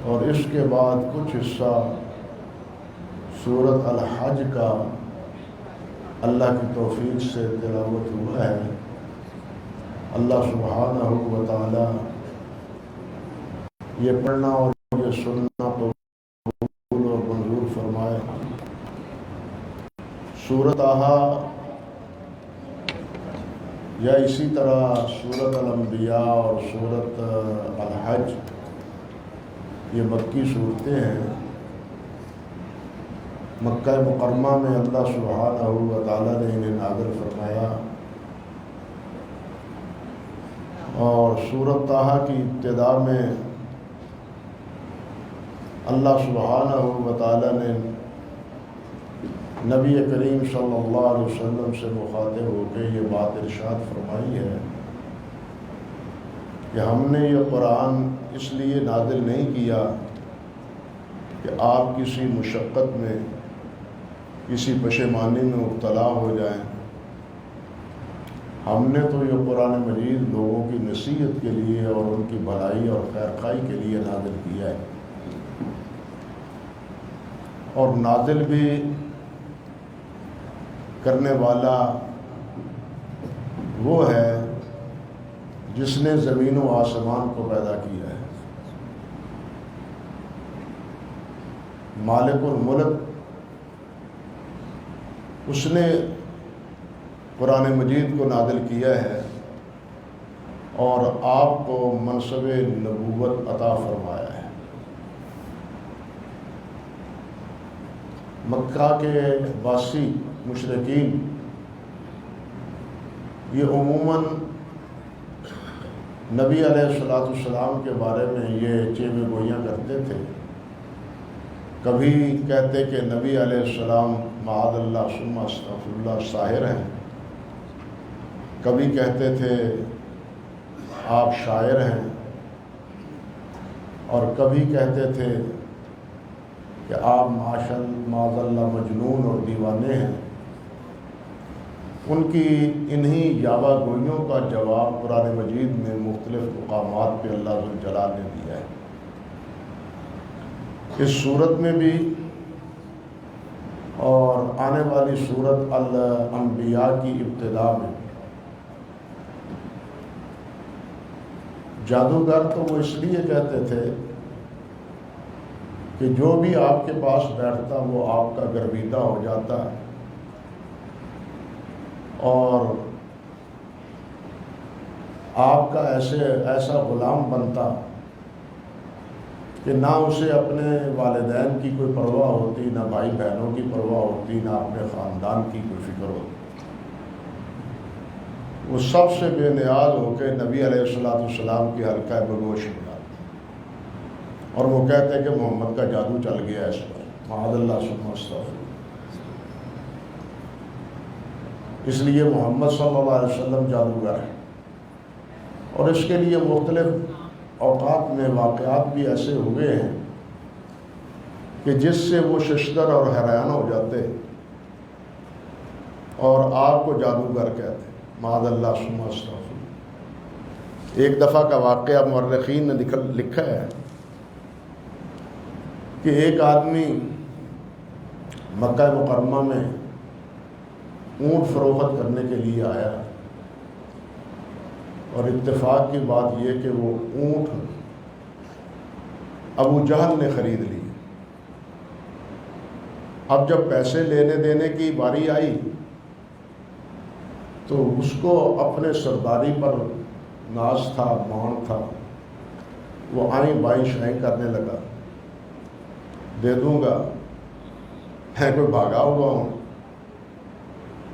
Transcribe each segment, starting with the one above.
اور اس کے بعد کچھ حصہ سورۃ الحج کا اللہ کی توفیق سے تلاوت ہوا ہے۔ اللہ سبحانہ و تعالی یہ پڑھنا اور یہ سننا قبول اور منظور فرمائے۔ سورۃ طٰہٰ یا اسی طرح سورۃ الانبیاء اور سورۃ الحج یہ مکی صورتیں ہیں۔ مکہ مکرمہ میں اللہ سبحانہ و تعالیٰ نے انہیں نازل فرمایا، اور سورۃ طٰہٰ کی ابتدا میں اللہ سبحانہ و تعالیٰ نے نبی کریم صلی اللہ علیہ وسلم سے مخاطب ہو کے یہ بات ارشاد فرمائی ہے کہ ہم نے یہ قرآن اس لیے نازل نہیں کیا کہ آپ کسی مشقت میں، کسی پشیمانی میں مبتلا ہو جائیں۔ ہم نے تو یہ قرآن مجید لوگوں کی نصیحت کے لیے اور ان کی بھلائی اور خیرخواہی کے لیے نازل کیا ہے، اور نازل بھی کرنے والا وہ ہے جس نے زمین و آسمان کو پیدا کیا ہے، مالک الملک۔ اس نے قرآن مجید کو نازل کیا ہے اور آپ کو منصب نبوت عطا فرمایا ہے۔ مکہ کے باسی مشرکین یہ عموماً نبی علیہ السلام کے بارے میں یہ چیمے گوئیاں کرتے تھے۔ کبھی کہتے کہ نبی علیہ السلام معاذ اللہ ثم استغفر اللہ ساحر ہیں، کبھی کہتے تھے آپ شاعر ہیں، اور کبھی کہتے تھے کہ آپ معاذ اللہ مجنون اور دیوانے ہیں۔ ان کی انہی یاوہ گوئیوں کا جواب قرآن مجید میں مختلف مقامات پہ اللہ ذوالجلال نے دیا ہے۔ اس صورت میں بھی اور آنے والی سورت الانبیاء کی ابتدا میں جادوگر تو وہ اس لیے کہتے تھے کہ جو بھی آپ کے پاس بیٹھتا وہ آپ کا گرویدہ ہو جاتا، اور آپ کا ایسا غلام بنتا کہ نہ اسے اپنے والدین کی کوئی پرواہ ہوتی، نہ بھائی بہنوں کی پرواہ ہوتی، نہ اپنے خاندان کی کوئی فکر ہوتی۔ وہ سب سے بے نیاز ہو کے نبی علیہ السلام کی حلقہ بگوش بناتے، اور وہ کہتے کہ محمد کا جادو چل گیا اس پر، معاذ اللہ ثم استغفر۔ اس لیے محمد صلی اللہ علیہ وسلم جادوگر ہے، اور اس کے لیے مختلف اوقات میں واقعات بھی ایسے ہوئے ہیں کہ جس سے وہ ششدر اور حیران ہو جاتے اور آپ کو جادوگر کہتے، معاذ اللہ ثم استغفر۔ ایک دفعہ کا واقعہ مورخین نے لکھا ہے کہ ایک آدمی مکہ مکرمہ میں اونٹ فروخت کرنے کے لیے آیا، اور اتفاق کی بات یہ کہ وہ اونٹ ابو جہل نے خرید لی۔ اب جب پیسے لینے دینے کی باری آئی تو اس کو اپنے سرداری پر ناز تھا، مان تھا، وہ آئیں بائیں شائیں کرنے لگا، دے دوں گا، میں کوئی بھاگا ہوا ہوں،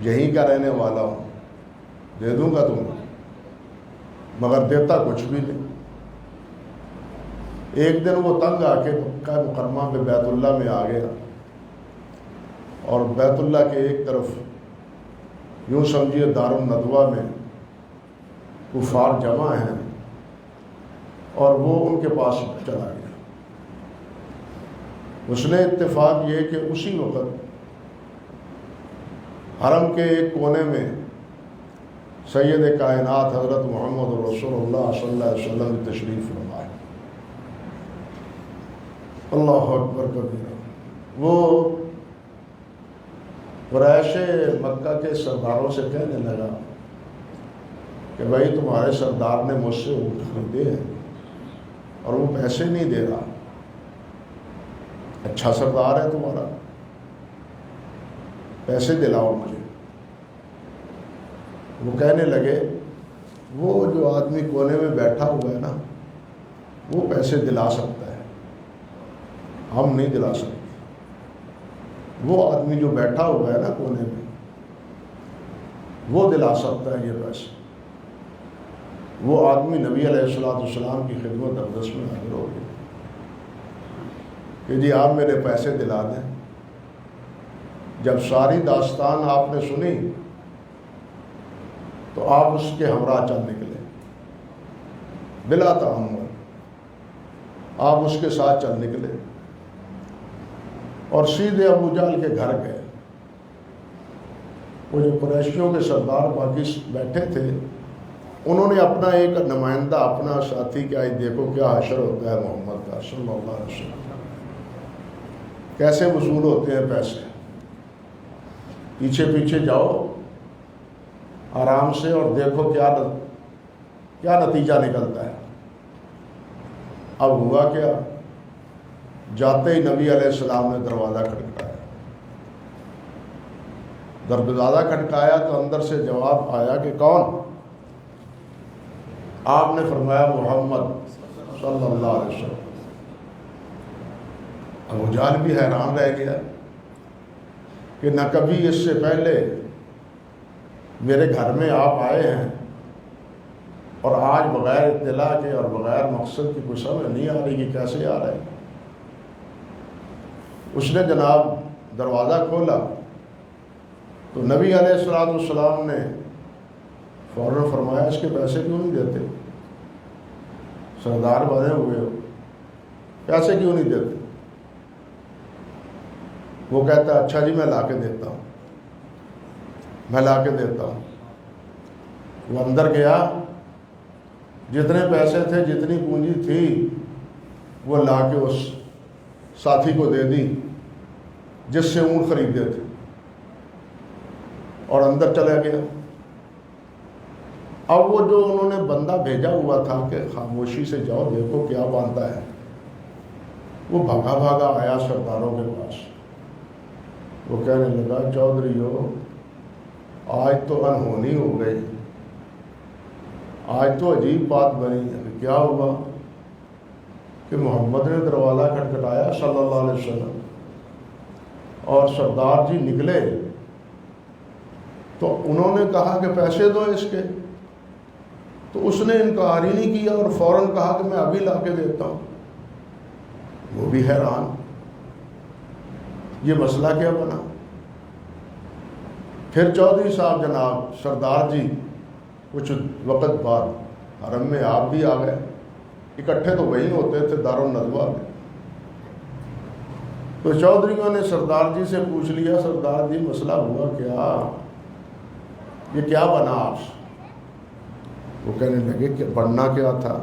یہیں کا رہنے والا ہوں، دے دوں گا تم، مگر دیتا کچھ بھی نہیں۔ ایک دن وہ تنگ آ کے مکہ مکرمہ میں بیت اللہ میں آ گیا، اور بیت اللہ کے ایک طرف یوں سمجھیے دار الندوہ میں کفار جمع ہیں، اور وہ ان کے پاس چلا گیا۔ اس نے اتفاق یہ کہ اسی وقت حرم کے ایک کونے میں سید کائنات حضرت محمد رسول اللہ صلی اللہ علیہ وسلم تشریف فرما ہے۔ اللہ اکبر کبیرہ۔ وہ قریش مکہ کے سرداروں سے کہنے لگا کہ بھائی تمہارے سردار نے مجھ سے اونٹ خریدے ہیں اور وہ پیسے نہیں دے رہا، اچھا سردار ہے تمہارا، پیسے دلاؤ مجھے۔ وہ کہنے لگے وہ جو آدمی کونے میں بیٹھا ہوا ہے نا وہ پیسے دلا سکتا ہے، ہم نہیں دلا سکتے۔ وہ آدمی جو بیٹھا ہوا ہے نا کونے میں وہ دلا سکتا ہے یہ پیسے۔ وہ آدمی نبی علیہ السلام کی خدمت اقدس میں حاضر ہو گیا کہ جی آپ میرے پیسے دلا دیں۔ جب ساری داستان آپ نے سنی تو آپ اس کے ہمراہ چل نکلے، بلا تعمل آپ اس کے ساتھ چل نکلے اور سیدھے ابو جہل کے گھر گئے۔ وہ جو قریشیوں کے سردار باقی بیٹھے تھے انہوں نے اپنا ایک نمائندہ، اپنا ساتھی، کہ آج دیکھو کیا حشر ہوتا ہے محمد کا صلی اللہ علیہ وسلم، کیسے وصول ہوتے ہیں پیسے، پیچھے پیچھے جاؤ آرام سے اور دیکھو کیا نتیجہ نکلتا ہے۔ اب ہوا کیا، جاتے ہی نبی علیہ السلام نے دروازہ کھٹکھٹایا۔ دروازہ کھٹکھٹایا تو اندر سے جواب آیا کہ کون؟ آپ نے فرمایا محمد صلی اللہ علیہ وسلم۔ ابو جہل بھی حیران رہ گیا کہ نہ کبھی اس سے پہلے میرے گھر میں آپ آئے ہیں اور آج بغیر اطلاع کے اور بغیر مقصد کی کوئی سمجھ نہیں آ رہی کہ کیسے آ رہے ہیں۔ اس نے جناب دروازہ کھولا تو نبی علیہ السلام نے فوراً فرمایا اس کے پیسے کیوں نہیں دیتے؟ سردار بنے ہوئے ہو، پیسے کیوں نہیں دیتے؟ وہ کہتا ہے اچھا جی میں لا کے دیتا ہوں، میں لا کے دیتا ہوں۔ وہ اندر گیا، جتنے پیسے تھے، جتنی پونجی تھی وہ لا کے اس ساتھی کو دے دی جس سے اونٹ خریدے تھے اور اندر چلا گیا۔ اب وہ جو انہوں نے بندہ بھیجا ہوا تھا کہ خاموشی سے جاؤ دیکھو کیا بنتا ہے، وہ بھاگا بھاگا آیا سرداروں کے پاس۔ وہ کہنے لگا چودھری ہو آج تو انہونی ہو گئی، آج تو عجیب بات بنی ہے۔ کیا ہوا کہ محمد نے دروازہ کھٹکھٹایا صلی اللہ علیہ وسلم اور سردار جی نکلے تو انہوں نے کہا کہ پیسے دو اس کے، تو اس نے انکار ہی نہیں کیا اور فوراً کہا کہ میں ابھی لا کے دیتا ہوں۔ وہ بھی حیران، یہ مسئلہ کیا بنا؟ پھر چودھری صاحب جناب سردار جی کچھ وقت بعد حرم میں آپ بھی آ گئے، اکٹھے تو وہیں ہوتے تھے دارالندوہ میں۔ تو چودھریوں نے سردار جی سے پوچھ لیا سردار جی مسئلہ ہوا کیا، یہ کیا بنا آپ سے؟ وہ کہنے لگے کہ بننا کیا تھا،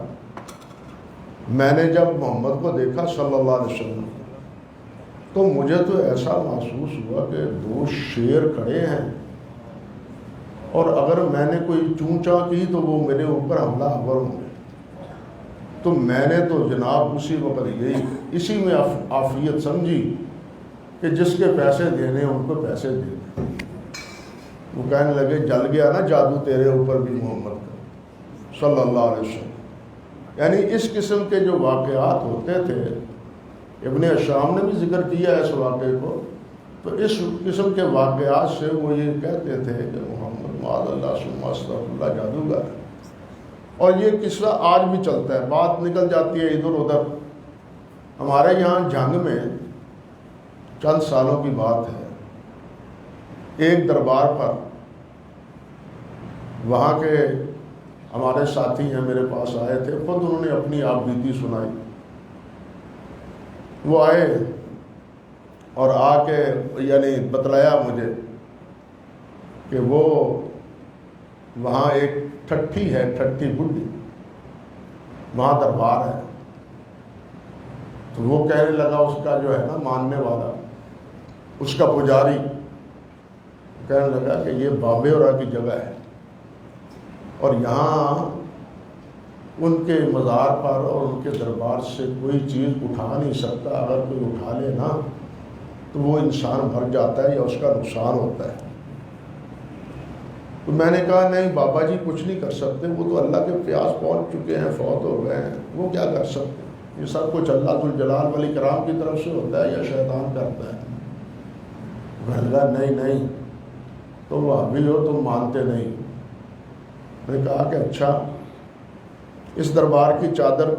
میں نے جب محمد کو دیکھا صلی اللہ علیہ وسلم تو مجھے تو ایسا محسوس ہوا کہ دو شیر کھڑے ہیں اور اگر میں نے کوئی چونچا کی تو وہ میرے اوپر حملہ آور ہوں گے۔ تو میں نے تو جناب اسی وقت یہی اسی میں عافیت سمجھی کہ جس کے پیسے دینے ان کو پیسے دے دیں۔ وہ کہنے لگے جل گیا نا جادو تیرے اوپر بھی محمد کا صلی اللہ علیہ وسلم۔ یعنی اس قسم کے جو واقعات ہوتے تھے، ابن شام نے بھی ذکر کیا ہے اس واقعے کو، تو اس قسم کے واقعات سے وہ یہ کہتے تھے کہ محمد معاذ اللہ ثم استغفر اللہ جادوگر ہے۔ اور یہ قصہ آج بھی چلتا ہے، بات نکل جاتی ہے ادھر ادھر۔ ہمارے یہاں جنگ میں چند سالوں کی بات ہے، ایک دربار پر وہاں کے ہمارے ساتھی ہیں میرے پاس آئے تھے، خود انہوں نے اپنی آپ بیتی سنائی۔ وہ آئے اور آ کے یعنی بتلایا مجھے کہ وہ وہاں ایک ٹھٹھی ہے، ٹھٹھی بڈھی، وہاں دربار ہے، تو وہ کہنے لگا اس کا جو ہے نا ماننے والا، اس کا پجاری کہنے لگا کہ یہ بابیورا کی جگہ ہے اور یہاں ان کے مزار پر اور ان کے دربار سے کوئی چیز اٹھا نہیں سکتا، اگر کوئی اٹھا لے نا تو وہ انسان مر جاتا ہے یا اس کا نقصان ہوتا ہے۔ تو میں نے کہا نہیں بابا جی کچھ نہیں کر سکتے، وہ تو اللہ کے پیاس پہنچ چکے ہیں، فوت ہو گئے ہیں، وہ کیا کر سکتے؟ یہ سب کچھ اللہ ذوالجلال والاکرام کی طرف سے ہوتا ہے یا شیطان کرتا ہے؟ میں نے کہا نہیں تم وہابی ہو، تم مانتے نہیں۔ میں نے کہا کہ اچھا اس دربار کی چادر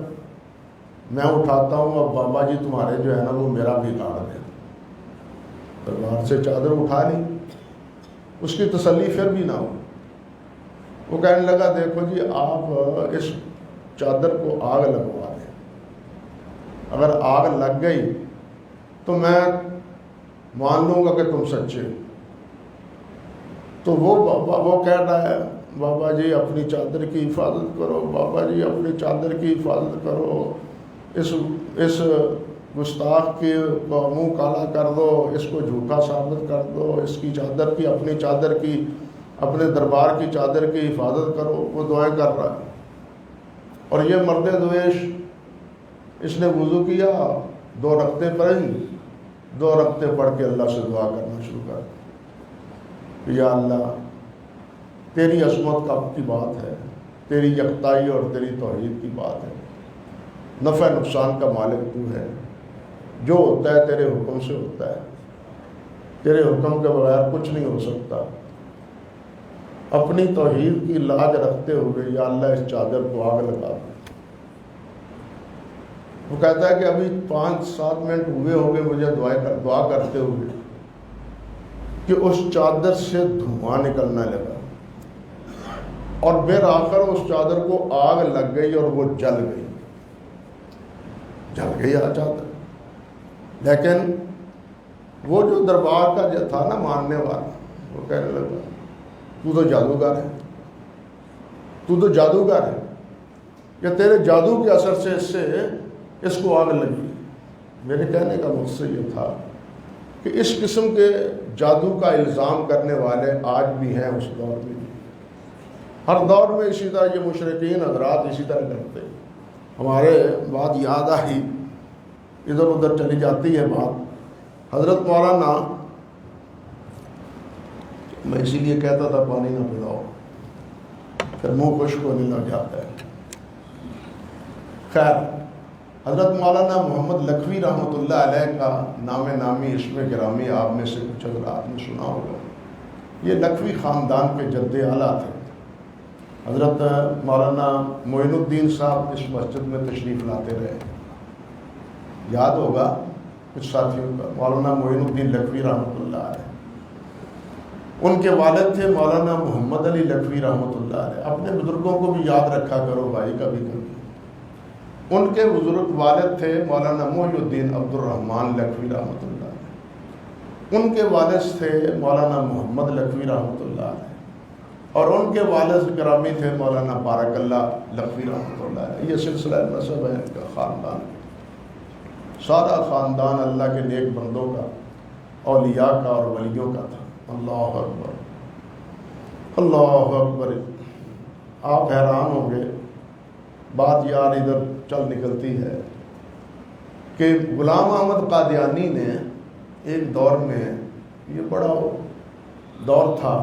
میں اٹھاتا ہوں، اب بابا جی تمہارے جو ہے نا وہ میرا بھی کاٹ دیں۔ دربار سے چادر اٹھا لی، اس کی تسلی پھر بھی نہ ہو۔ وہ کہنے لگا دیکھو جی آپ اس چادر کو آگ لگوا دیں، اگر آگ لگ گئی تو میں مان لوں گا کہ تم سچے ہو۔ تو وہ کہہ رہا ہے بابا جی اپنی چادر کی حفاظت کرو، بابا جی اپنی چادر کی حفاظت کرو، اس گستاخ کے منہ کالا کر دو، اس کو جھوٹا ثابت کر دو، اس کی چادر کی، اپنی چادر کی، اپنے دربار کی چادر کی حفاظت کرو۔ وہ دعائیں کر رہا ہے اور یہ مرد دویش اس نے وضو کیا، 2 رکعتیں پڑھی، 2 رکعتیں پڑھ کے اللہ سے دعا کرنا شروع کر دیا، یا اللہ تیری عظمت کی بات ہے، تیری یکتائی اور تیری توحید کی بات ہے، نفع نقصان کا مالک تو ہے، جو ہوتا ہے تیرے حکم سے ہوتا ہے، تیرے حکم کے بغیر کچھ نہیں ہو سکتا۔ اپنی توحید کی لاج رکھتے ہوئے یا اللہ اس چادر کو آگ لگا دے۔ وہ کہتا ہے کہ ابھی 5-7 منٹ ہوئے ہوں گے مجھے دعا کرتے ہوئے کہ اس چادر سے دھواں نکلنا لگا اور بالآخر اس چادر کو آگ لگ گئی اور وہ جل گئی چادر۔ لیکن وہ جو دربار کا جو تھا نا ماننے والا، وہ کہنے لگا تو تو جادوگر ہے کہ تیرے جادو کے اثر سے اس کو آگ لگی۔ میرے کہنے کا مقصد یہ تھا کہ اس قسم کے جادو کا الزام کرنے والے آج بھی ہیں، اس دور میں بھی، ہر دور میں اسی طرح یہ مشرکین حضرات اسی طرح کرتے ہیں۔ ہمارے بات یاد آئی، ادھر ادھر چلی جاتی ہے بات، حضرت مولانا، میں اسی لیے کہتا تھا پانی نہ پلاؤ پھر منہ خشک ہونے لگ جاتا ہے۔ خیر، حضرت مولانا محمد لکھوی رحمۃ اللہ علیہ کا نام نامی اسم گرامی آپ میں سے کچھ حضرات نے سنا ہوگا۔ یہ لکھوی خاندان کے جد اعلیٰ تھے۔ حضرت مولانا معین الدین صاحب اس مسجد میں تشریف لاتے رہے، یاد ہوگا کچھ ساتھیوں کا، مولانا معین الدین لکھوی رحمۃ اللہ علیہ۔ ان کے والد تھے مولانا محمد علی لکھوی رحمۃ اللہ علیہ۔ اپنے بزرگوں کو بھی یاد رکھا کرو بھائی کبھی کبھی۔ ان کے بزرگ والد تھے مولانا محی الدین عبد الرحمن لکھوی رحمۃ اللہ علیہ۔ ان کے والد تھے مولانا محمد لکھوی رحمۃ اللہ علیہ، اور ان کے والد گرامی تھے مولانا بارک اللہ لکھوی رحمۃ اللہ علیہ۔ یہ سلسلہ نسب ہے ان کا، خاندان، سارا خاندان اللہ کے نیک بندوں کا، اولیاء کا اور ولیوں کا تھا۔ اللہ اکبر، اللہ اکبر۔ آپ حیران ہوں گے، بات یار ادھر چل نکلتی ہے کہ غلام احمد قادیانی نے ایک دور میں، یہ بڑا دور تھا،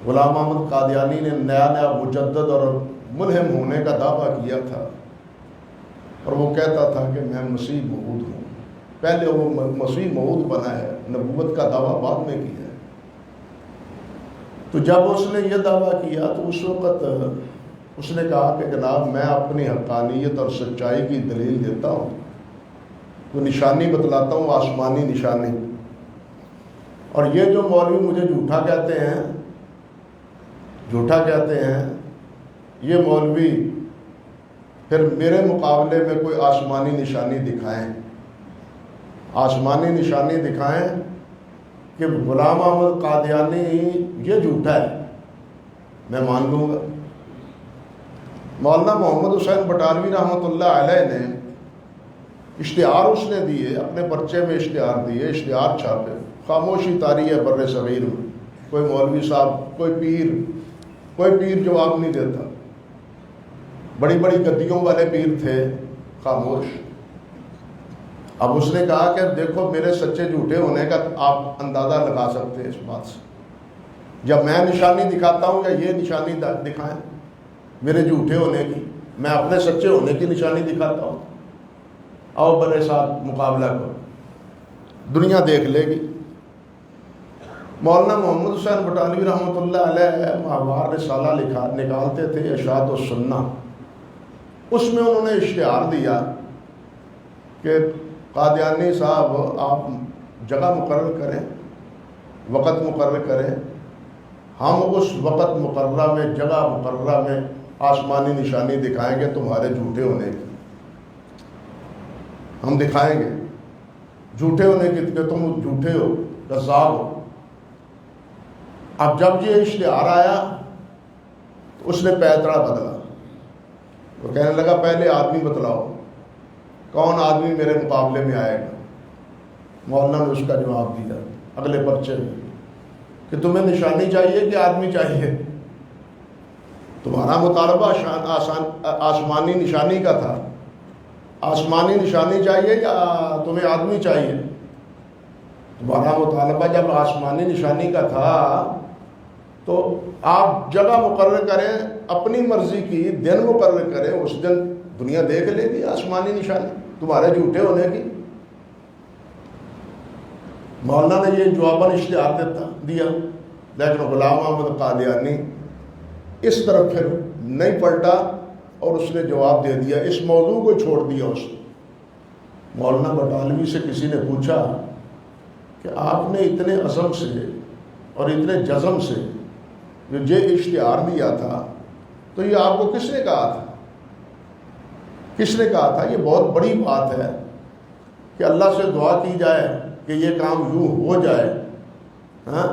غلام احمد قادیانی نے نیا مجدد اور ملہم ہونے کا دعویٰ کیا تھا، اور وہ کہتا تھا کہ میں مسیح موعود ہوں۔ پہلے وہ مسیح موعود بنا ہے، نبوت کا دعویٰ بعد میں کیا ہے۔ تو جب اس نے یہ دعویٰ کیا تو اس وقت اس نے کہا کہ جناب میں اپنی حقانیت اور سچائی کی دلیل دیتا ہوں، تو نشانی بتلاتا ہوں، آسمانی نشانی، اور یہ جو مولوی مجھے جھوٹا کہتے ہیں، یہ مولوی پھر میرے مقابلے میں کوئی آسمانی نشانی دکھائیں کہ غلام احمد قادیانی یہ جھوٹا ہے، میں مان لوں گا۔ مولانا محمد حسین بٹالوی رحمۃ اللہ علیہ نے اشتہار اس نے دیے، اپنے پرچے میں اشتہار دیے، اشتہار چھاپے، خاموشی طاری ہے بر صغیر میں، کوئی مولوی صاحب، کوئی پیر جواب نہیں دیتا، بڑی بڑی گدیوں والے پیر تھے، خاموش۔ اب اس نے کہا کہ دیکھو میرے سچے جھوٹے ہونے کا آپ اندازہ لگا سکتے ہیں اس بات سے، جب میں نشانی دکھاتا ہوں یا یہ نشانی دکھائیں میرے جھوٹے ہونے کی، میں اپنے سچے ہونے کی نشانی دکھاتا ہوں، آؤ میرے ساتھ مقابلہ کرو، دنیا دیکھ لے گی۔ مولانا محمد حسین بٹالوی رحمۃ اللہ علیہ ماہوار رسالہ نکالتے تھے ارشاد السنہ، اس میں انہوں نے اشتہار دیا کہ قادیانی صاحب آپ جگہ مقرر کریں، وقت مقرر کریں، ہم اس وقت مقررہ میں، جگہ مقررہ میں آسمانی نشانی دکھائیں گے تمہارے جھوٹے ہونے کی، ہم دکھائیں گے جھوٹے ہونے کی کہ تم جھوٹے ہو، کذاب ہو۔ اب جب یہ اشتہار آیا تو اس نے پیتڑا بدلا، وہ کہنے لگا پہلے آدمی بتلاؤ کون آدمی میرے مقابلے میں آئے گا۔ مولانا نے اس کا جواب دیا اگلے پرچے میں کہ تمہیں نشانی چاہیے کہ آدمی چاہیے؟ تمہارا مطالبہ آسمانی نشانی کا تھا، آسمانی نشانی چاہیے یا تمہیں آدمی چاہیے؟ تمہارا مطالبہ جب آسمانی نشانی کا تھا تو آپ جگہ مقرر کریں، اپنی مرضی کی دن مقرر کریں، اس دن دنیا دیکھ لے گی آسمانی نشانی تمہارے جھوٹے ہونے کی۔ مولانا نے یہ جواباً اشتہار دیا، لیکن غلام احمد قادیانی اس طرف پھر نہیں پلٹا اور اس نے جواب دے دیا، اس موضوع کو چھوڑ دیا اس نے۔ مولانا بٹالوی سے کسی نے پوچھا کہ آپ نے اتنے عزم سے اور اتنے جزم سے جو یہ اشتہار دیا تھا تو یہ آپ کو کس نے کہا تھا؟ کس نے کہا تھا؟ یہ بہت بڑی بات ہے کہ اللہ سے دعا کی جائے کہ یہ کام یوں ہو جائے، ہاں،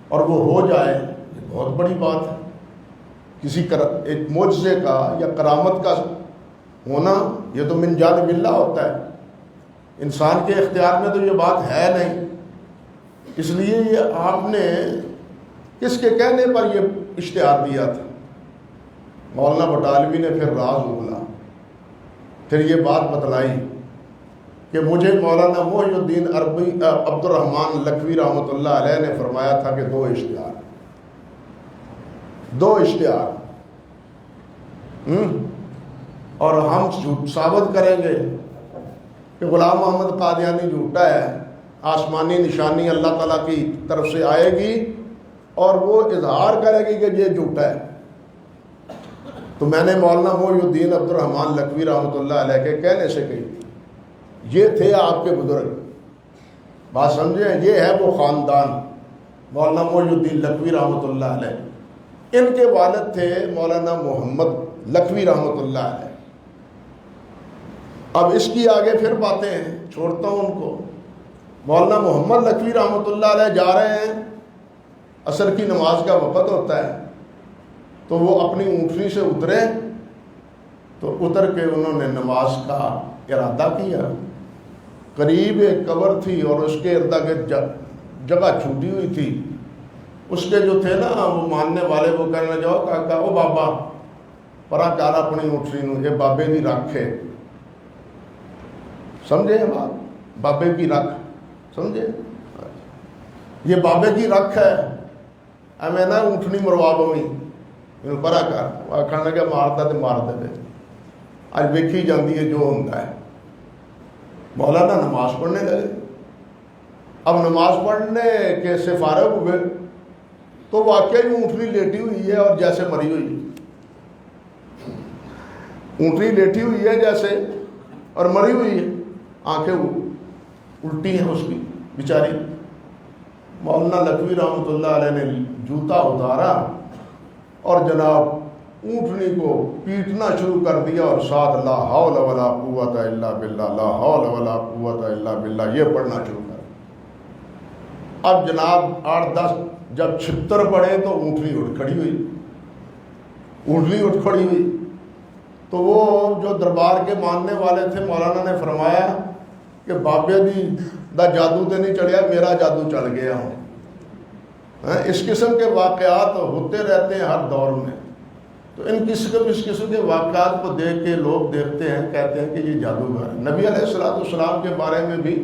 اور وہ ہو جائے، یہ بہت بڑی بات ہے۔ کسی ایک معجزے کا یا کرامت کا ہونا یہ تو من جانب اللہ ہوتا ہے، انسان کے اختیار میں تو یہ بات ہے نہیں، اس لیے یہ آپ نے کس کے کہنے پر یہ اشتہار دیا تھا؟ مولانا بٹالوی نے پھر راز اگلا، پھر یہ بات بتلائی کہ مجھے مولانا محی الدین عربی عبد الرحمن لکھوی رحمۃ اللہ علیہ نے فرمایا تھا کہ دو اشتہار اور ہم ثابت کریں گے کہ غلام محمد قادیانی جھوٹا ہے، آسمانی نشانی اللہ تعالیٰ کی طرف سے آئے گی اور وہ اظہار کرے گی کہ یہ جھوٹا ہے۔ تو میں نے مولانا محی الدین عبد الرحمن لکھوی رحمۃ اللہ علیہ کے کہنے سے کہی، یہ تھے آپ کے بزرگ، بات سمجھیں، یہ ہے وہ خاندان مولانا محی الدین لکھوی رحمۃ اللہ علیہ، ان کے والد تھے مولانا محمد لکھوی رحمۃ اللہ علیہ۔ اب اس کی آگے پھر باتیں ہیں، چھوڑتا ہوں ان کو۔ مولانا محمد لکھوی رحمۃ اللہ علیہ جا رہے ہیں، عصر کی نماز کا وقت ہوتا ہے، تو وہ اپنی اونٹنی سے اترے، تو اتر کے انہوں نے نماز کا ارادہ کیا۔ قریب ایک قبر تھی اور اس کے ارد گرد جگہ چھوٹی ہوئی تھی، اس کے جو تھے نا وہ ماننے والے، وہ کہنے جاؤ کہا او بابا پرا کار اپنی اونٹنی نو، یہ بابے کی رکھ ہے، سمجھے بات، بابے کی رکھ، سمجھے، یہ بابے کی رکھ ہے، میں نہ اونٹنی مروا بوی پرا کر آخر لگا مارتا تو مار دے، اج ویکھی جاتی ہے جو ہوتا ہے۔ مولانا نماز پڑھنے لگے، اب نماز پڑھنے کے سے فارغ ہوئے تو واقعی اونٹنی لیٹی ہوئی ہے اور جیسے مری ہوئی، اونٹنی لیٹی ہوئی ہے جیسے اور مری ہوئی ہے، آنکھیں الٹی ہیں اس کی بیچاری۔ مولانا لکھوی رحمۃ اللہ علیہ نے جوتا اتارا اور جناب اونٹنی کو پیٹنا شروع کر دیا اور ساتھ لا حول ولا قوت الا باللہ، لا حول ولا قوت الا باللہ یہ پڑھنا شروع کر۔ اب جناب 8-10 جب 76 پڑھے تو اونٹنی اٹھ کھڑی ہوئی، اونٹنی اٹھ کھڑی ہوئی تو وہ جو دربار کے ماننے والے تھے مولانا نے فرمایا کہ بابے دی دا جادو تے نہیں چڑھیا، میرا جادو چڑھ گیا ہوں۔ اس قسم کے واقعات ہوتے رہتے ہیں ہر دور میں۔ تو اس قسم کے واقعات کو دیکھ کے لوگ دیکھتے ہیں، کہتے ہیں کہ یہ جادوگر ہے۔ نبی علیہ السلام کے بارے میں بھی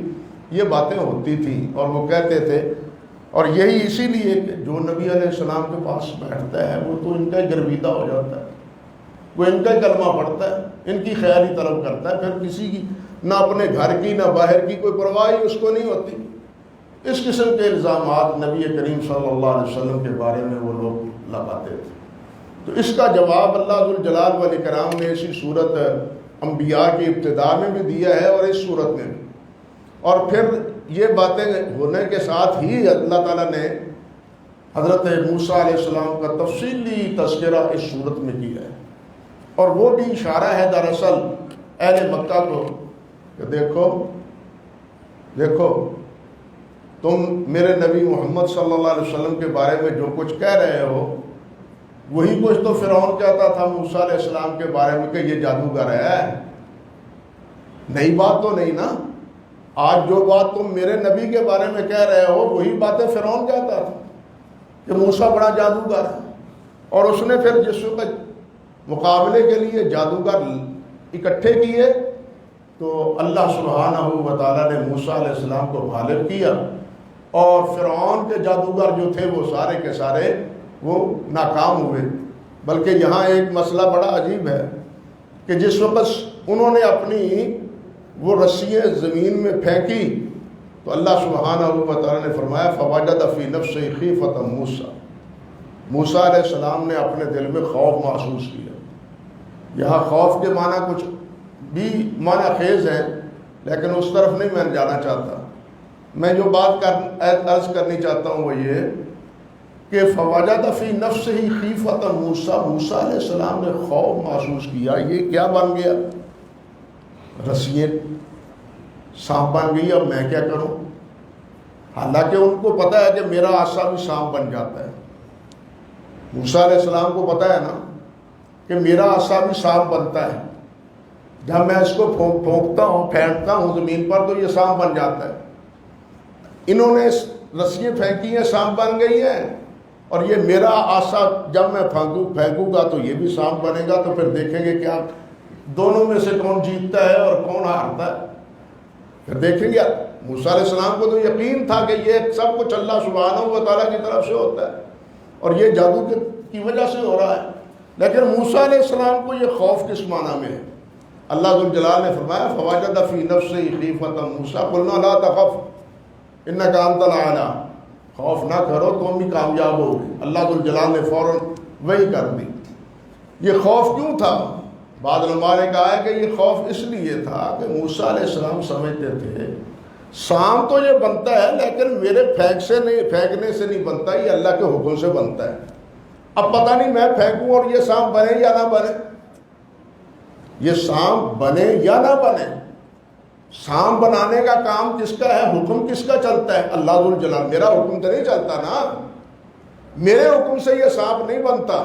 یہ باتیں ہوتی تھیں اور وہ کہتے تھے، اور یہی اسی لیے کہ جو نبی علیہ السلام کے پاس بیٹھتا ہے وہ تو ان کا ہی گرویدہ ہو جاتا ہے، وہ ان کا ہی کلمہ پڑھتا ہے، ان کی خیر ہی طلب کرتا ہے، پھر کسی کی نہ اپنے گھر کی نہ باہر کی کوئی پرواہ ہی اس کو نہیں ہوتی۔ اس قسم کے الزامات نبی کریم صلی اللہ علیہ وسلم کے بارے میں وہ لوگ لگاتے تھے۔ تو اس کا جواب اللہ ذوالجلال والاکرام نے اسی صورت انبیاء کی ابتدا میں بھی دیا ہے اور اس صورت میں بھی۔ اور پھر یہ باتیں ہونے کے ساتھ ہی اللہ تعالیٰ نے حضرت موسیٰ علیہ السلام کا تفصیلی تذکرہ اس صورت میں کیا ہے، اور وہ بھی اشارہ ہے دراصل اہل مکہ کو کہ دیکھو تم میرے نبی محمد صلی اللہ علیہ وسلم کے بارے میں جو کچھ کہہ رہے ہو وہی کچھ تو فرعون کہتا تھا موسیٰ علیہ السلام کے بارے میں کہ یہ جادوگر ہے۔ نئی بات تو نہیں نا، آج جو بات تم میرے نبی کے بارے میں کہہ رہے ہو وہی باتیں فرعون کہتا تھا کہ موسیٰ بڑا جادوگر ہے۔ اور اس نے پھر جس وقت مقابلے کے لیے جادوگر اکٹھے کیے تو اللہ سبحانہ و تعالیٰ نے موسیٰ علیہ السلام کو غالب کیا، اور فرعون کے جادوگر جو تھے وہ سارے کے سارے وہ ناکام ہوئے۔ بلکہ یہاں ایک مسئلہ بڑا عجیب ہے کہ جس وقت انہوں نے اپنی وہ رسیاں زمین میں پھینکی تو اللہ سبحانہ و تعالیٰ نے فرمایا فوجد فی نفسہ خیفۃ موسیٰ، موسیٰ علیہ السلام نے اپنے دل میں خوف محسوس کیا۔ یہاں خوف کے معنی کچھ بھی معنی خیز ہیں، لیکن اس طرف نہیں میں جانا چاہتا۔ میں جو بات عرض کرنی چاہتا ہوں وہ یہ کہ فوجد فی نفسہ خیفۃ موسیٰ، موسیٰ علیہ السلام نے خوف محسوس کیا۔ یہ کیا بن گیا؟ رسیے سانپ بن گئی، اب میں کیا کروں؟ حالانکہ ان کو پتہ ہے کہ میرا عصا بھی سانپ بن جاتا ہے۔ موسیٰ علیہ السلام کو پتہ ہے نا کہ میرا عصا بھی سانپ بنتا ہے، جب میں اس کو پھونکتا ہوں پھینکتا ہوں زمین پر تو یہ سانپ بن جاتا ہے۔ انہوں نے رسیاں پھینکی ہیں، سانپ بن گئی ہیں، اور یہ میرا عصا جب میں پھینکوں گا تو یہ بھی سانپ بنے گا، تو پھر دیکھیں گے کیا دونوں میں سے کون جیتتا ہے اور کون ہارتا ہے۔ پھر دیکھیں گے۔ موسیٰ علیہ السلام کو تو یقین تھا کہ یہ سب کچھ اللہ سبحانہ و تعالیٰ کی طرف سے ہوتا ہے اور یہ جادو کی وجہ سے ہو رہا ہے، لیکن موسیٰ علیہ السلام کو یہ خوف کس معنی میں ہے؟ اللہ ذوالجلال نے فرمایا فوجد فی نفسہ خیفۃ موسیٰ قلنا لا تخف انک انت الاعلیٰ، خوف نہ کرو تم بھی کامیاب ہوگے۔ اللہ ذوالجلال نے فوراً وہی کر دی۔ یہ خوف کیوں تھا؟ بعض علماء نے کہا ہے کہ یہ خوف اس لیے تھا کہ موسیٰ علیہ السلام سمجھتے تھے سانپ تو یہ بنتا ہے لیکن میرے پھینکنے سے نہیں بنتا، یہ اللہ کے حکم سے بنتا ہے۔ اب پتہ نہیں میں پھینکوں اور یہ سانپ بنے یا نہ بنے، یہ سانپ بنے یا نہ بنے۔ سانپ بنانے کا کام کس کا ہے؟ حکم کس کا چلتا ہے؟ اللہ ذوالجلال۔ میرا حکم تو نہیں چلتا نا، میرے حکم سے یہ سانپ نہیں بنتا،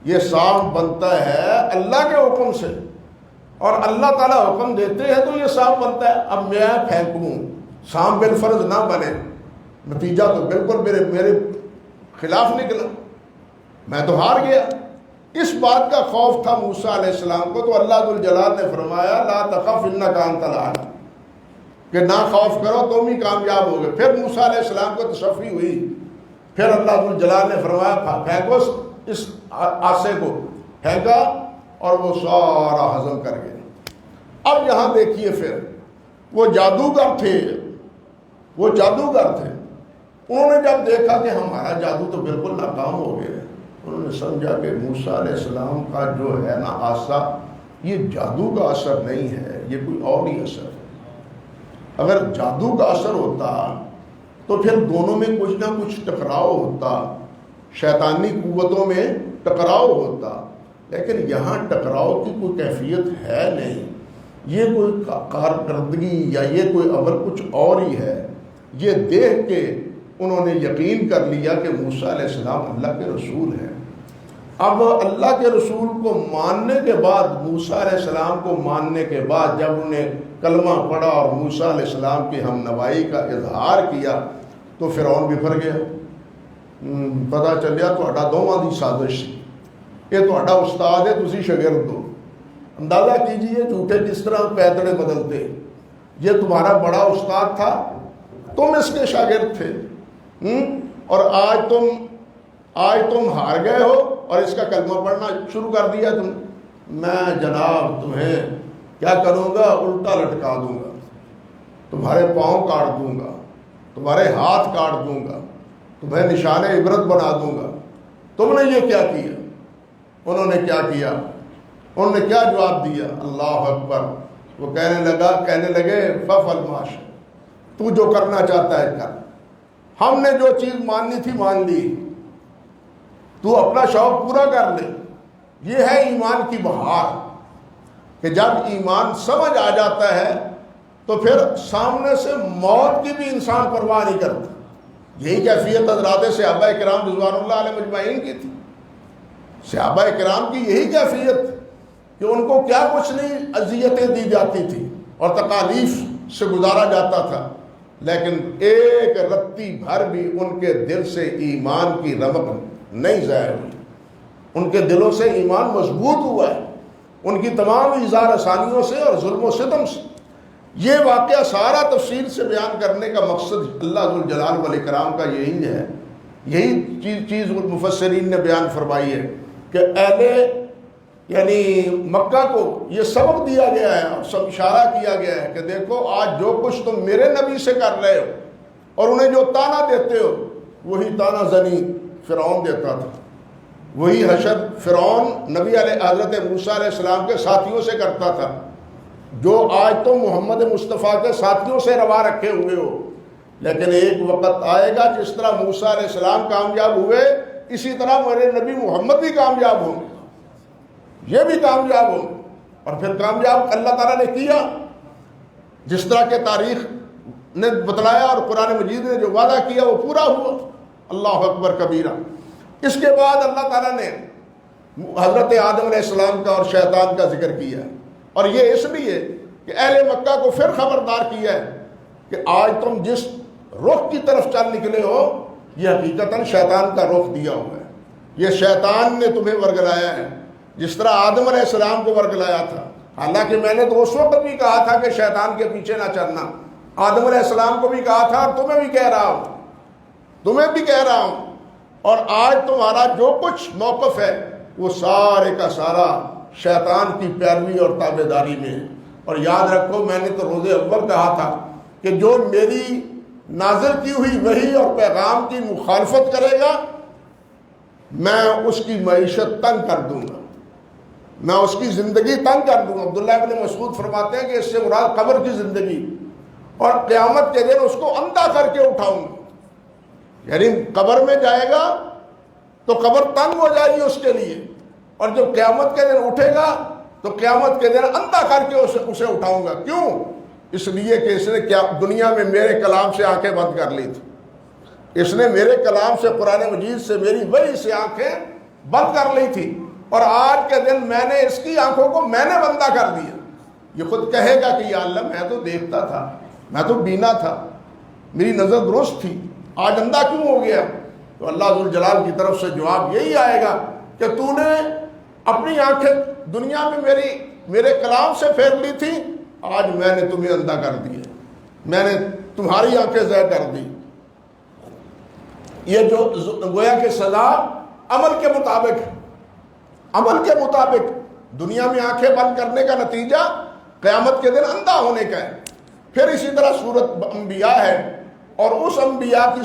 یہ سانپ بنتا ہے اللہ کے حکم سے، اور اللہ تعالیٰ حکم دیتے ہیں تو یہ سانپ بنتا ہے۔ اب میں پھینکوں سانپ بالفرض نہ بنے، نتیجہ تو بالکل میرے خلاف نکلا، میں تو ہار گیا۔ اس بات کا خوف تھا موسیٰ علیہ السلام کو، تو اللہ ذوالجلال نے فرمایا لا تخف انک انت الاعلیٰ، کہ نہ خوف کرو تم ہی کامیاب ہوگے۔ پھر موسیٰ علیہ السلام کو تشفی ہوئی، پھر اللہ ذوالجلال نے فرمایا پھینکو اس عصے کو، پھینکا اور وہ سارا ہضم کر گیا۔ اب یہاں دیکھیے پھر وہ جادوگر تھے، انہوں نے جب دیکھا کہ ہمارا جادو تو بالکل ناکام ہو گیا، انہوں نے سمجھا کہ موسیٰ علیہ السلام کا جو ہے نا عصا، یہ جادو کا اثر نہیں ہے، یہ کوئی اور ہی اثر ہے۔ اگر جادو کا اثر ہوتا تو پھر دونوں میں کچھ نہ کچھ ٹکراؤ ہوتا، شیطانی قوتوں میں ٹکراؤ ہوتا، لیکن یہاں ٹکراؤ کی کوئی کیفیت ہے نہیں، یہ کوئی کارکردگی یا یہ کوئی عمل کچھ اور ہی ہے۔ یہ دیکھ کے انہوں نے یقین کر لیا کہ موسیٰ علیہ السلام اللہ کے رسول ہیں۔ اب اللہ کے رسول کو ماننے کے بعد، موسیٰ علیہ السلام کو ماننے کے بعد جب انہیں کلمہ پڑھا اور موسیٰ علیہ السلام کی ہم نوائی کا اظہار کیا تو فرعون بفر گیا. پتا چلیا تہاڈا دوواں دی سازش، یہ تہاڈا استاد ہے، تسی شاگرد ہو. اندازہ کیجئے جھوٹے کس طرح پیدڑے بدلتے. یہ تمہارا بڑا استاد تھا، تم اس کے شاگرد تھے، اور آج تم ہار گئے ہو اور اس کا کلمہ پڑھنا شروع کر دیا تم. میں جناب تمہیں کیا کروں گا؟ الٹا لٹکا دوں گا، تمہارے پاؤں کاٹ دوں گا، تمہارے ہاتھ کاٹ دوں گا، تمہیں نشان عبرت بنا دوں گا. تم نے یہ کیا کیا؟ انہوں نے کیا کیا؟ انہوں نے کیا جواب دیا؟ اللہ اکبر. وہ کہنے لگے ففعل ما شئت، تو جو کرنا چاہتا ہے کر. ہم نے جو چیز ماننی تھی مان لی، تو اپنا شوق پورا کر لے. یہ ہے ایمان کی بہار کہ جب ایمان سمجھ آ جاتا ہے تو پھر سامنے سے موت کی بھی انسان پرواہ نہیں کرتا. یہی کیفیت حضرات صحابہ کرام رضوان اللہ علیہ مجمعین کی تھی. صحابہ کرام کی یہی کیفیت کہ ان کو کیا کچھ نہیں اذیتیں دی جاتی تھی اور تکالیف سے گزارا جاتا تھا، لیکن ایک رتی بھر بھی ان کے دل سے ایمان کی رمق نہیں ضائع ہوئی. ان کے دلوں سے ایمان مضبوط ہوا ہے، ان کی تمام اظہار آسانیوں سے اور ظلم و ستم سے. یہ واقعہ سارا تفصیل سے بیان کرنے کا مقصد اللہ ذوالجلال والاکرام کا یہی ہے. یہی چیز مفسرین نے بیان فرمائی ہے کہ اہل یعنی مکہ کو یہ سبق دیا گیا ہے اور سب اشارہ کیا گیا ہے کہ دیکھو آج جو کچھ تم میرے نبی سے کر رہے ہو اور انہیں جو تانا دیتے ہو وہی تانا زنی فرعون دیتا تھا. وہی حشر فرعون نبی علیہ حضرت موسیٰ علیہ السلام کے ساتھیوں سے کرتا تھا، جو آج تم محمد مصطفیٰ کے ساتھیوں سے روا رکھے ہوئے ہو. لیکن ایک وقت آئے گا جس طرح موسیٰ علیہ السلام کامیاب ہوئے اسی طرح میرے نبی محمد بھی کامیاب ہوں گے، یہ بھی کامیاب ہوں. اور پھر کامیاب اللہ تعالیٰ نے کیا جس طرح کے تاریخ نے بتلایا اور قرآن مجید نے جو وعدہ کیا وہ پورا ہوا. اللہ اکبر کبیرہ. اس کے بعد اللہ تعالیٰ نے حضرت آدم علیہ السلام کا اور شیطان کا ذکر کیا، اور یہ اس لیے کہ اہل مکہ کو پھر خبردار کیا ہے کہ آج تم جس رخ کی طرف چل نکلے ہو یہ حقیقتاً شیطان کا رخ دیا ہوا ہے. یہ شیطان نے تمہیں ورگلایا ہے جس طرح آدم علیہ السلام کو ورگلایا تھا. حالانکہ میں نے تو اس وقت بھی کہا تھا کہ شیطان کے پیچھے نہ چلنا. آدم علیہ السلام کو بھی کہا تھا اور تمہیں بھی کہہ رہا ہوں. اور آج تمہارا جو کچھ موقف ہے وہ سارے کا سارا شیطان کی پیروی اور تابع داری میں ہے. اور یاد رکھو میں نے تو روز اول کہا تھا کہ جو میری نازل کی ہوئی وحی اور پیغام کی مخالفت کرے گا میں اس کی معیشت تنگ کر دوں گا، میں اس کی زندگی تنگ کر دوں گا. عبداللہ ابن مسعود فرماتے ہیں کہ اس سے مراد قبر کی زندگی، اور قیامت کے دن اس کو اندھا کر کے اٹھاؤں گا. یعنی قبر میں جائے گا تو قبر تنگ ہو جائے گی اس کے لیے، اور جب قیامت کے دن اٹھے گا تو قیامت کے دن اندھا کر کے اسے اٹھاؤں گا. کیوں؟ اس لیے کہ اس نے کیا دنیا میں میرے کلام سے آنکھیں بند کر لی تھی. اس نے میرے کلام سے قرآن مجید سے میری وحی سے آنکھیں بند کر لی تھی، اور آج کے دن میں نے اس کی آنکھوں کو میں نے بندہ کر دیا. یہ خود کہے گا کہ یا اللہ میں تو دیکھتا تھا، میں تو بینا تھا، میری نظر درست تھی، آج اندھا کیوں ہو گیا؟ تو اللہ ذوالجلال کی طرف سے جواب یہی آئے گا کہ تو نے اپنی آنکھیں دنیا میں میرے کلام سے پھیر لی تھی، آج میں نے تمہیں اندھا کر دیا، میں نے تمہاری آنکھیں ضائع کر دی. یہ جو گویا کہ سزا عمل کے مطابق دنیا میں آنکھیں بند کرنے کا نتیجہ قیامت کے دن اندھا ہونے کا ہے. پھر اسی طرح سورت انبیاء ہے، اور اس انبیاء کی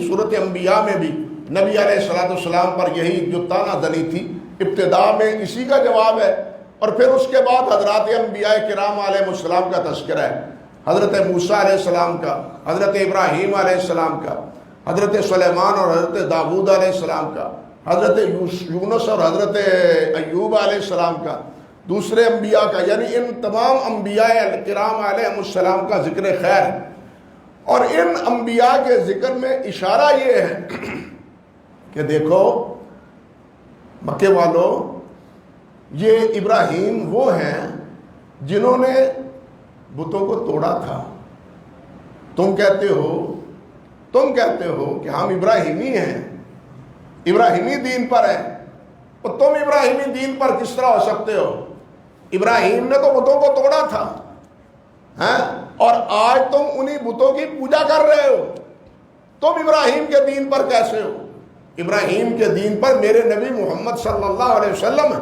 سورت انبیاء میں بھی نبی علیہ السلام پر یہی جو تانا زنی تھی ابتدا میں اسی کا جواب ہے. اور پھر اس کے بعد حضرات انبیاء کرام علیہ السلام کا تذکرہ ہے، حضرت موسیٰ علیہ السلام کا، حضرت ابراہیم علیہ السلام کا، حضرت سلیمان اور حضرت داؤد علیہ السلام کا، حضرت یونس اور حضرت ایوب علیہ السلام کا، دوسرے انبیاء کا. یعنی ان تمام انبیاء کرام علیہ السلام کا ذکر خیر ہے. اور ان انبیاء کے ذکر میں اشارہ یہ ہے کہ دیکھو مکے والوں، یہ ابراہیم وہ ہیں جنہوں نے بتوں کو توڑا تھا۔ تم کہتے ہو کہ ہم ابراہیمی ہیں، ابراہیمی دین پر ہیں، تو تم ابراہیمی دین پر کس طرح ہو سکتے ہو؟ ابراہیم نے تو بتوں کو توڑا تھا، اور آج تم انہی بتوں کی پوجا کر رہے ہو، تم ابراہیم کے دین پر کیسے ہو؟ ابراہیم کے دین پر میرے نبی محمد صلی اللہ علیہ وسلم،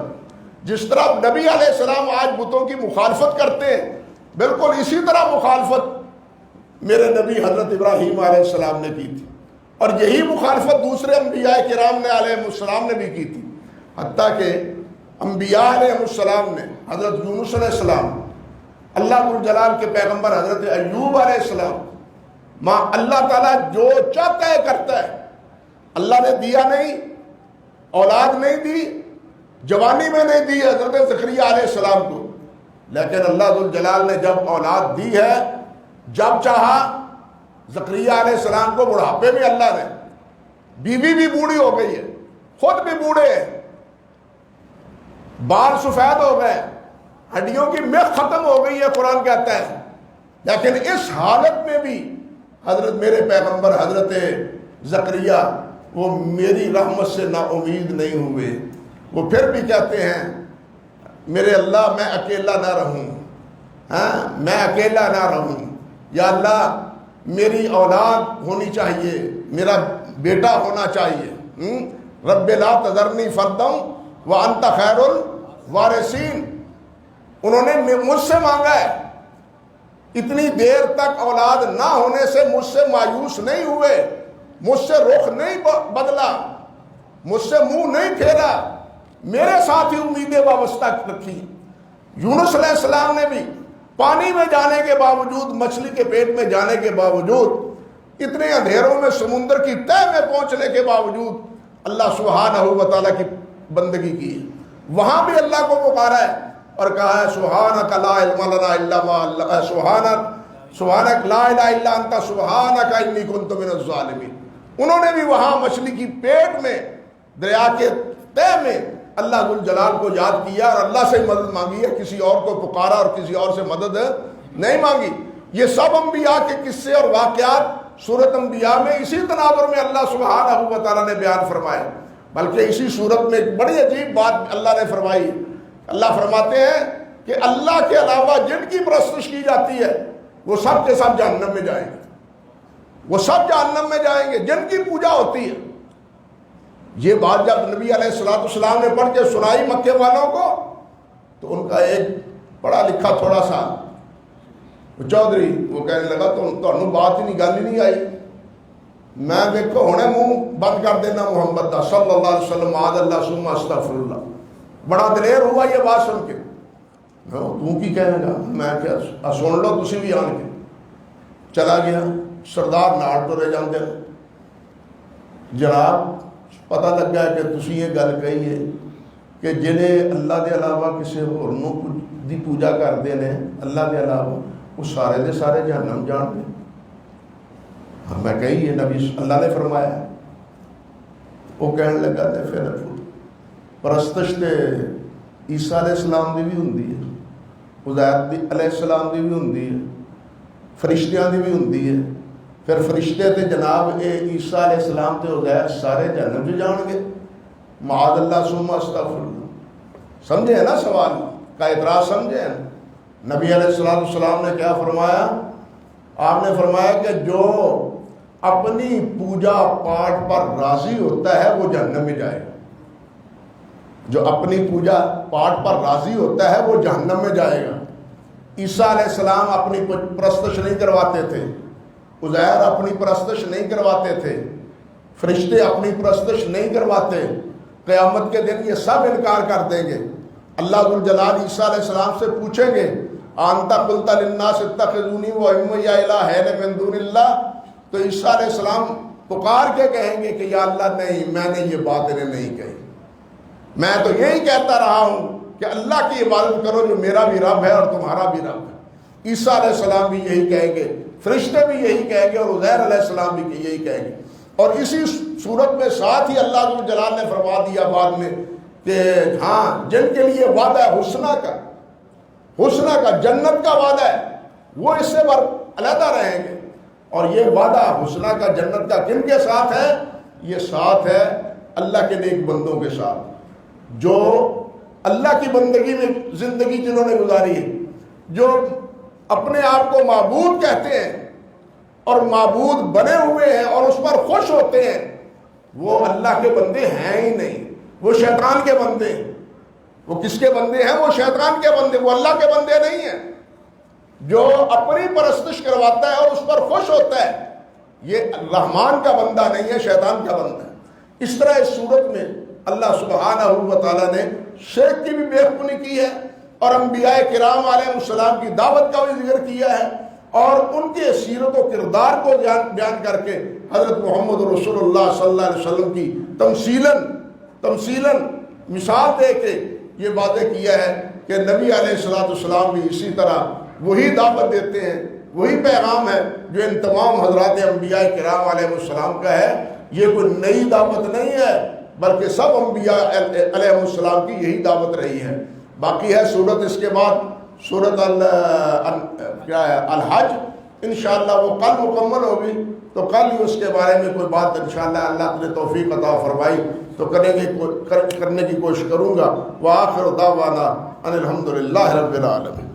جس طرح نبی علیہ السلام آج بتوں کی مخالفت کرتے ہیں، بالکل اسی طرح مخالفت میرے نبی حضرت ابراہیم علیہ السلام نے کی تھی، اور یہی مخالفت دوسرے انبیاء کرام نے علیہ السلام نے بھی کی تھی۔ حتیٰ کہ انبیاء علیہ السلام نے، حضرت یونس علیہ السلام، اللہ ذوالجلال کے پیغمبر حضرت ایوب علیہ السلام، ماں اللہ تعالیٰ جو چاہتا ہے کرتا ہے۔ اللہ نے دیا نہیں، اولاد نہیں دی، جوانی میں نہیں دی حضرت زکریا علیہ السلام کو، لیکن اللہ ذوالجلال نے جب اولاد دی ہے، جب چاہا زکریا علیہ السلام کو بڑھاپے میں اللہ نے، بیوی بھی بوڑھی ہو گئی ہے، خود بھی بوڑھے ہیں، بال سفید ہو گئے، ہڈیوں کی میخ ختم ہو گئی ہے، قرآن کہتا ہے، لیکن اس حالت میں بھی حضرت میرے پیغمبر حضرت زکریا وہ میری رحمت سے نا امید نہیں ہوئے۔ وہ پھر بھی کہتے ہیں میرے اللہ میں اکیلا نہ رہوں، میں اکیلا نہ رہوں، یا اللہ میری اولاد ہونی چاہیے، میرا بیٹا ہونا چاہیے، رب لا تذرنی فردا وانت خیر الوارثین۔ انہوں نے مجھ سے مانگا ہے، اتنی دیر تک اولاد نہ ہونے سے مجھ سے مایوس نہیں ہوئے، مجھ سے رخ نہیں بدلا، مجھ سے منہ نہیں پھیرا، میرے ساتھ ہی امیدیں وابستہ رکھی۔ یونس علیہ السلام نے بھی پانی میں جانے کے باوجود، مچھلی کے پیٹ میں جانے کے باوجود، اتنے اندھیروں میں سمندر کی تہ میں پہنچنے کے باوجود اللہ سبحانہ و تعالیٰ کی بندگی کی، وہاں بھی اللہ کو پکارا ہے اور کہا ہے سبحانک لا علم لنا الا ما سبحانک لا الہ الا انت سبحانک انی کنت من الظالمین۔ انہوں نے بھی وہاں مچھلی کی پیٹ میں، دریا کے تہ میں اللہ ذوالجلال کو یاد کیا اور اللہ سے مدد مانگی ہے، کسی اور کو پکارا اور کسی اور سے مدد نہیں مانگی۔ یہ سب انبیاء کے قصے اور واقعات سورۃ انبیاء میں اسی تناظر میں اللہ سبحانہ و تعالیٰ نے بیان فرمائے، بلکہ اسی صورت میں ایک بڑی عجیب بات اللہ نے فرمائی۔ اللہ فرماتے ہیں کہ اللہ کے علاوہ جن کی پرستش کی جاتی ہے وہ سب کے سب جہنم میں جائیں گے، وہ سب جہنم میں جائیں گے جن کی پوجا ہوتی ہے۔ یہ بات جب نبی علیہ السلام نے پڑھ کے سنائی مکے والوں کو، تو ان کا ایک پڑھا لکھا تھوڑا سا چودھری وہ کہنے لگا تو بات ہی نہیں، گل ہی نہیں آئی، میں دیکھو ہونے منہ بند کر دینا محمد دا صلی اللہ علیہ وسلم، معاذ اللہ ثم استغفر اللہ۔ بڑا دلیر ہوا یہ بات سن کے، تو کی کہنے گا، میں کیا سن لو تسی بھی آن کے۔ چلا گیا، سردار نال ٹرے جاندے، جناب پتہ لگا ہے کہ تسی یہ گل کہی ہے کہ جنہیں اللہ دے علاوہ کسی ہور نو دی پوجا کردے نے اللہ دے علاوہ، وہ سارے دے سارے جہنم جان دے۔ میں کہی ہے نبی اللہ نے فرمایا۔ وہ کہنے لگا تے پھر پرستش تے عیسیٰ علیہ السلام دی بھی ہوندی ہے، عزیر علیہ السلام دی بھی ہوندی ہے، فرشتیاں دی بھی ہوندی ہے، پھر فرشتے تے جناب عیسیٰ علیہ السلام تے عزیر سارے جہنم سے جان گے، معاذ اللہ ثم استغفر اللہ۔ سمجھے ہیں نا سوال کا اعتراض، سمجھے ہیں؟ نبی علیہ السلام نے کیا فرمایا؟ آپ نے فرمایا کہ جو اپنی پوجا پاٹ پر راضی ہوتا ہے وہ جہنم میں جائے گا، جو اپنی پوجا پاٹ پر راضی ہوتا ہے وہ جہنم میں جائے گا۔ عیسیٰ علیہ السلام اپنی پرستش نہیں کرواتے تھے، عزیر اپنی پرستش نہیں کرواتے تھے، فرشتے اپنی پرستش نہیں کرواتے۔ قیامت کے دن یہ سب انکار کر دیں گے۔ اللہ ذوالجلال عیسیٰ علیہ السلام سے پوچھیں گے انت قلت للناس اتخذونی وامی الہین من دون اللہ، تو عیسیٰ علیہ السلام پکار کے کہیں گے کہ یا اللہ نہیں، میں نے یہ بات انہیں نہیں کہی، میں تو یہی کہتا رہا ہوں کہ اللہ کی عبادت کرو جو میرا بھی رب ہے اور تمہارا بھی رب ہے۔ عیسیٰ علیہ السلام بھی یہی کہیں گے، فرشتے بھی یہی کہیں گے، اور عزیر علیہ السلام بھی یہی کہیں گے۔ اور اسی صورت میں ساتھ ہی اللہ ذوالجلال نے فرما دیا بعد میں کہ ہاں جن کے لیے وعدہ ہے حسنہ کا جنت کا وعدہ ہے، وہ اس سے علیحدہ رہیں گے. اور یہ وعدہ حسنہ کا جنت کا کن کے ساتھ ہے؟ یہ ساتھ ہے اللہ کے نیک بندوں کے ساتھ، جو اللہ کی بندگی میں زندگی جنہوں نے گزاری ہے، جو اپنے آپ کو معبود کہتے ہیں اور معبود بنے ہوئے ہیں اور اس پر خوش ہوتے ہیں. وہ اللہ کے بندے ہیں ہی نہیں، وہ شیطان کے بندے ہیں. وہ کس کے بندے ہیں؟ وہ شیطان کے بندے، وہ اللہ کے بندے نہیں ہیں. جو اپنی پرستش کرواتا ہے اور اس پر خوش ہوتا ہے، یہ رحمان کا بندہ نہیں ہے، شیطان کا بندہ ہے. اس طرح اس صورت میں اللہ سبحانہ و تعالیٰ نے شرک کی بھی بے خونی کی ہے اور انبیاء کرام علیہ السلام کی دعوت کا بھی ذکر کیا ہے، اور ان کے سیرت و کردار کو بیان کر کے حضرت محمد رسول اللہ صلی اللہ علیہ وسلم کی تمثیلاً مثال دے کے یہ واضح کیا ہے کہ نبی علیہ السلام بھی اسی طرح وہی دعوت دیتے ہیں، وہی پیغام ہے جو ان تمام حضرات انبیاء کرام علیہ السلام کا ہے. یہ کوئی نئی دعوت نہیں ہے، بلکہ سب انبیاء علیہ السلام کی یہی دعوت رہی ہے. باقی ہے صورت اس کے بعد صورت الحج، انشاءاللہ وہ کل مکمل ہوگی، تو کل ہی اس کے بارے میں کوئی بات انشاءاللہ اللہ نے توفیق عطا فرمائی تو کرنے کی کوشش کروں گا. وآخر دعوانا ان الحمدللہ رب العالمین.